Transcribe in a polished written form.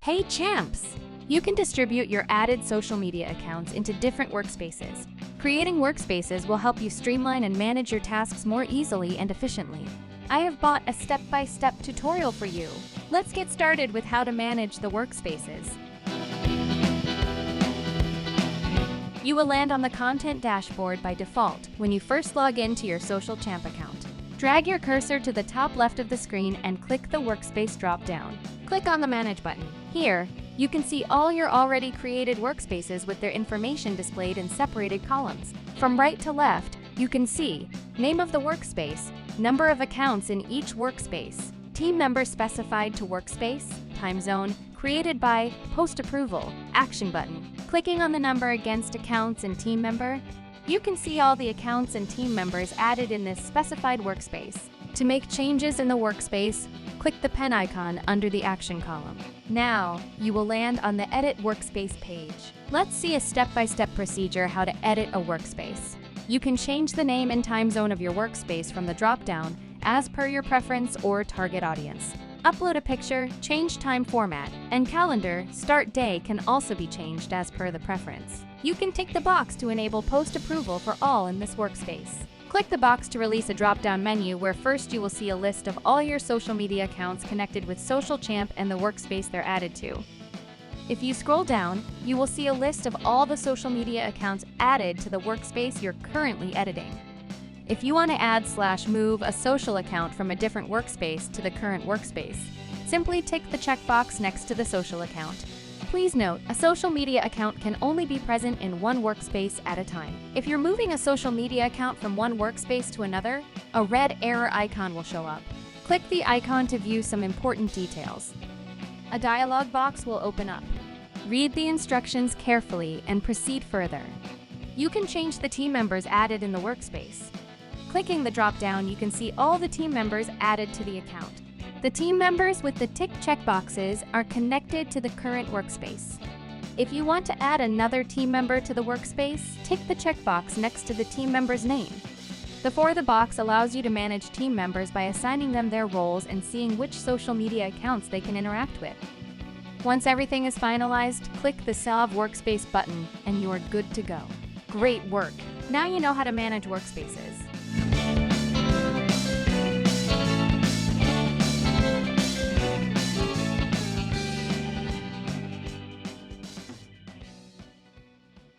Hey champs! You can distribute your added social media accounts into different workspaces. Creating workspaces will help you streamline and manage your tasks more easily and efficiently. I have bought a step-by-step tutorial for you. Let's get started with how to manage the workspaces. You will land on the content dashboard by default when you first log into your Social Champ account. Drag your cursor to the top left of the screen and click the Workspace drop-down. Click on the Manage button. Here, you can see all your already created workspaces with their information displayed in separated columns. From right to left, you can see name of the workspace, number of accounts in each workspace, team member specified to workspace, time zone, created by, post approval, action button. Clicking on the number against accounts and team member, you can see all the accounts and team members added in this specified workspace. To make changes in the workspace, click the pen icon under the action column. Now, you will land on the Edit Workspace page. Let's see a step-by-step procedure how to edit a workspace. You can change the name and time zone of your workspace from the drop-down as per your preference or target audience. Upload a picture, change time format, and calendar start day can also be changed as per the preference. You can tick the box to enable post-approval for all in this workspace. Click the box to release a drop-down menu where first you will see a list of all your social media accounts connected with Social Champ and the workspace they're added to. If you scroll down, you will see a list of all the social media accounts added to the workspace you're currently editing. If you want to add/move a social account from a different workspace to the current workspace, simply tick the checkbox next to the social account. Please note, a social media account can only be present in one workspace at a time. If you're moving a social media account from one workspace to another, a red error icon will show up. Click the icon to view some important details. A dialog box will open up. Read the instructions carefully and proceed further. You can change the team members added in the workspace. Clicking the drop-down, you can see all the team members added to the account. The team members with the tick checkboxes are connected to the current workspace. If you want to add another team member to the workspace, tick the checkbox next to the team member's name. The For the box allows you to manage team members by assigning them their roles and seeing which social media accounts they can interact with. Once everything is finalized, click the Save Workspace button and you are good to go. Great work! Now you know how to manage workspaces.